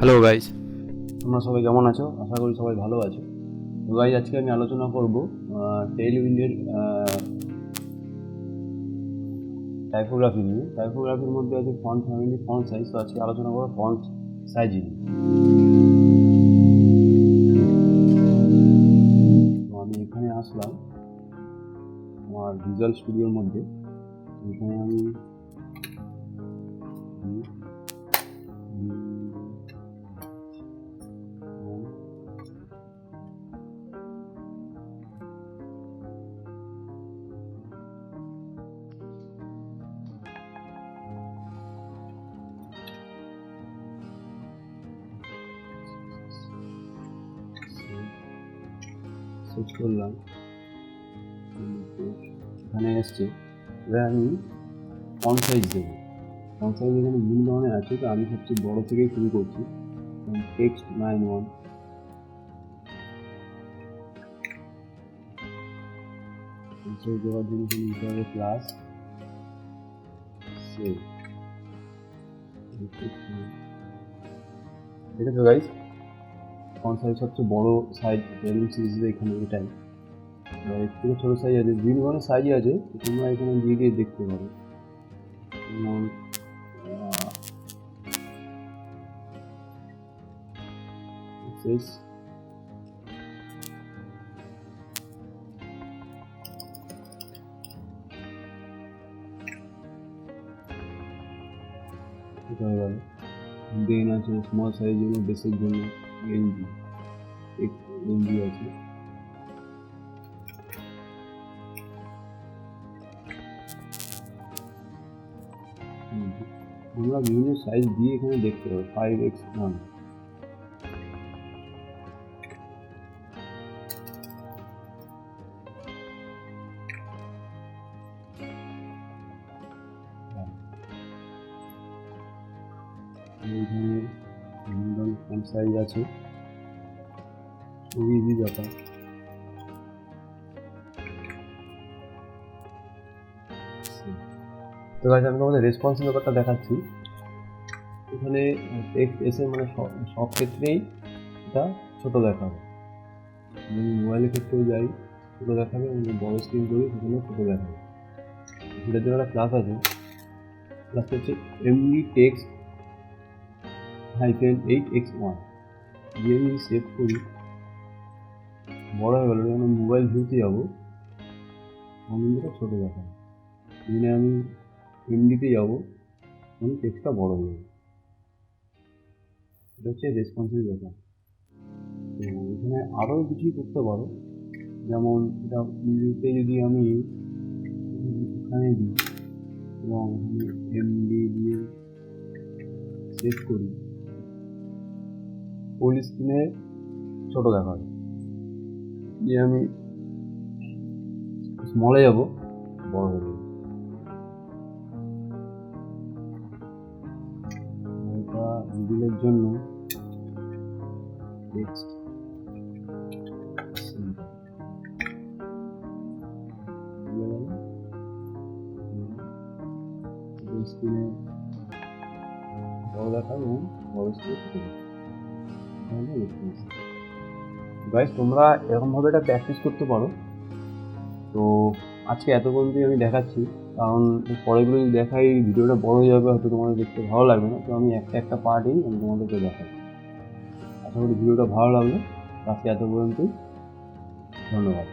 Hello guys, তোমরা সবাই কেমন আছো? আশা করি সবাই ভালো আছো। তো গাইজ আজকে আমি আলোচনা করব টেইলউইন্ডের টাইপোগ্রাফি নিয়ে। টাইপোগ্রাফির মধ্যে আছে ফন্ট ফ্যামিলি, ফন্ট সাইজ। তো আজকে আলোচনা করবো ফন্ট সাইজ নিয়ে। তো আমি এখানে আসলাম আমার ভিজুয়াল স্টুডিওর মধ্যে। এখানে আমি সেট করলাম, এখানে এসছে। এবার আমি ফন্ট সাইজ দেবো। ফন্ট সাইজ এখানে বিভিন্ন ধরনের আছে, তো আমি সবচেয়ে বড় থেকেই শুরু করছি। টেক্সট 9:1 দেওয়ার জন্য নিতে হবে প্লাস সেভ। দেখেছো গাইজ, ফন্ট সাইজ সবচেয়ে বড় সাইজ টেলিং সিরিজে এখানে এটাই। এর থেকে ছোটো সাইজ আছে, বিভিন্ন ধরনের সাইজই আছে, তোমরা এখানে দিয়ে দিয়ে দেখতে পারো। যেমন সাইজ এটা হয়ে গেল। দেন আছে স্মল সাইজের জন্য, বেসের জন্য এমবি আছে। তোমরা বিভিন্ন সাইজ দিয়ে এখানে দেখতে পাবে। 5x1 এখানে বিভিন্ন ফন্ট সাইজ আছে, খুবই ইজি ব্যাপার। তো গাইজ আমি তোমাদের রেসপন্সের ব্যাপারটা দেখাচ্ছি। এখানে টেক্সট এসে মানে সব ক্ষেত্রেই এটা ছোটো দেখাবে। আমি মোবাইলের ক্ষেত্রেও যাই, ছোটো দেখাবে, আমি বড় স্ক্রিন করি সেখানে ছোটো দেখাবে। সেটার জন্য একটা ক্লাস আছে, ক্লাসটা হচ্ছে এমডি টেক্সট -8x1 দিয়ে আমি সেভ করি। বড় হয়ে গেল, যখন মোবাইল ভিউতে যাবো তখন এটা ছোটো দেখাবে। এখানে আমি এমডিতে যাবো, তখন টেক্সটটা বড় হয়ে যাবে। এটা হচ্ছে রেসপন্সিভ ব্যাপার। তো এখানে আরও কিছুই করতে পারো, যেমন এটা ইংলিশে যদি আমি এখানে দিই এবং এমডি দিয়ে সেভ করি, ফুল স্ক্রিনে ছোটো দেখাবে। দিয়ে আমি স্মলে যাব, বড় হয়ে যাবে। এটা মিডিলের জন্য টেক্সট স্ক্রিনে বড় দেখাবে এবং বড় স্ক্রিনে ছোটো দেখাবে। গাইজ তোমরা এরকমভাবে এটা প্র্যাকটিস করতে পারো। তো আজকে এত পর্যন্তই আমি দেখাচ্ছি, কারণ পরেগুলো যদি দেখাই ভিডিওটা বড় হয়ে যাবে, হয়তো তোমাদের দেখতে ভালো লাগবে না। তো আমি একটা পার্টেই আমি তোমাদেরকে দেখাই। আশা করি ভিডিওটা ভালো লাগবে। আজকে এত পর্যন্তই, ধন্যবাদ।